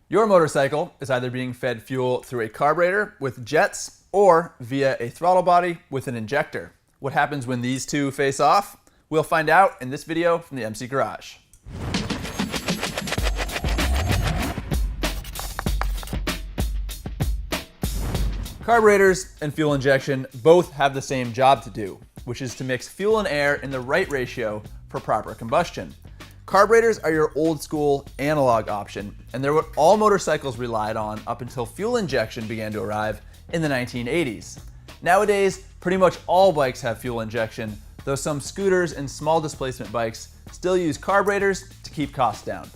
Your motorcycle is either being fed fuel through a carburetor with jets or via a throttle body with an injector. What happens when these two face off? We'll find out in this video from the MC Garage. Carburetors and fuel injection both have the same job to do, which is to mix fuel and air in the right ratio for proper combustion. Carburetors are your old school analog option, and they're what all motorcycles relied on up until fuel injection began to arrive in the 1980s. Nowadays, pretty much all bikes have fuel injection, though some scooters and small displacement bikes still use carburetors to keep costs down.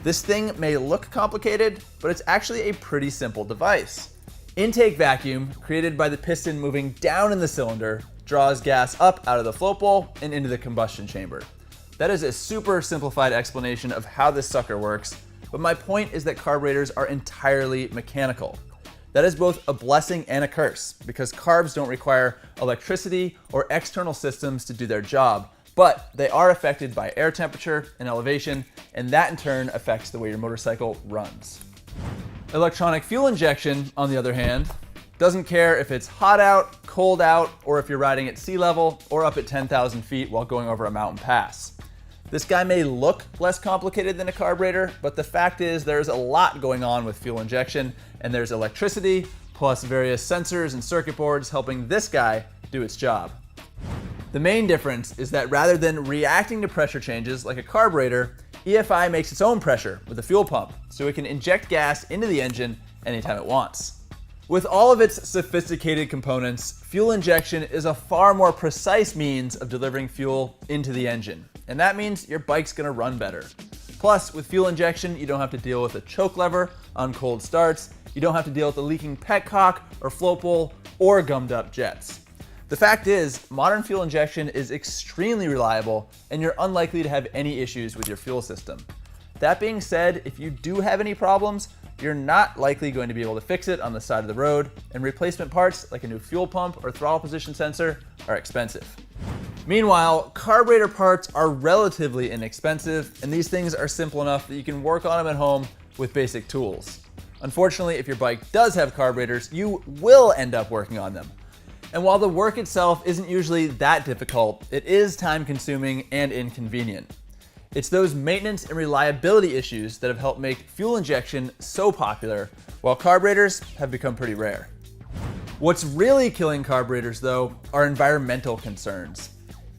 This thing may look complicated, but it's actually a pretty simple device. Intake vacuum, created by the piston moving down in the cylinder, draws gas up out of the float bowl and into the combustion chamber. That is a super simplified explanation of how this sucker works, but my point is that carburetors are entirely mechanical. That is both a blessing and a curse, because carbs don't require electricity or external systems to do their job, but they are affected by air temperature and elevation, and that in turn affects the way your motorcycle runs. Electronic fuel injection, on the other hand, doesn't care if it's hot out, cold out, or if you're riding at sea level or up at 10,000 feet while going over a mountain pass. This guy may look less complicated than a carburetor, but the fact is there's a lot going on with fuel injection, and there's electricity, plus various sensors and circuit boards helping this guy do its job. The main difference is that rather than reacting to pressure changes like a carburetor, EFI makes its own pressure with a fuel pump, so it can inject gas into the engine anytime it wants. With all of its sophisticated components, fuel injection is a far more precise means of delivering fuel into the engine, and that means your bike's gonna run better. Plus, with fuel injection, you don't have to deal with a choke lever on cold starts, you don't have to deal with a leaking petcock or float bowl or gummed up jets. The fact is, modern fuel injection is extremely reliable, and you're unlikely to have any issues with your fuel system. That being said, if you do have any problems, you're not likely going to be able to fix it on the side of the road, and replacement parts like a new fuel pump or throttle position sensor are expensive. Meanwhile, carburetor parts are relatively inexpensive, and these things are simple enough that you can work on them at home with basic tools. Unfortunately, if your bike does have carburetors, you will end up working on them. And while the work itself isn't usually that difficult, it is time-consuming and inconvenient. It's those maintenance and reliability issues that have helped make fuel injection so popular, while carburetors have become pretty rare. What's really killing carburetors, though, are environmental concerns.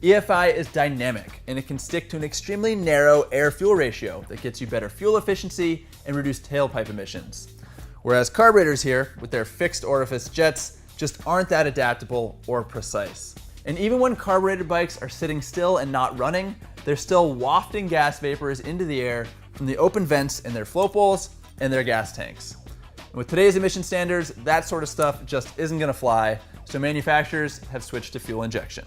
EFI is dynamic, and it can stick to an extremely narrow air-fuel ratio that gets you better fuel efficiency and reduced tailpipe emissions. Whereas carburetors here, with their fixed orifice jets, just aren't that adaptable or precise. And even when carbureted bikes are sitting still and not running, they're still wafting gas vapors into the air from the open vents in their float bowls and their gas tanks. And with today's emission standards, that sort of stuff just isn't gonna fly, so manufacturers have switched to fuel injection.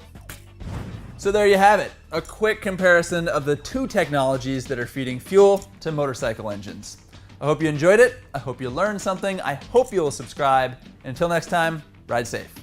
So there you have it, a quick comparison of the two technologies that are feeding fuel to motorcycle engines. I hope you enjoyed it, I hope you learned something, I hope you'll subscribe, and until next time, ride safe.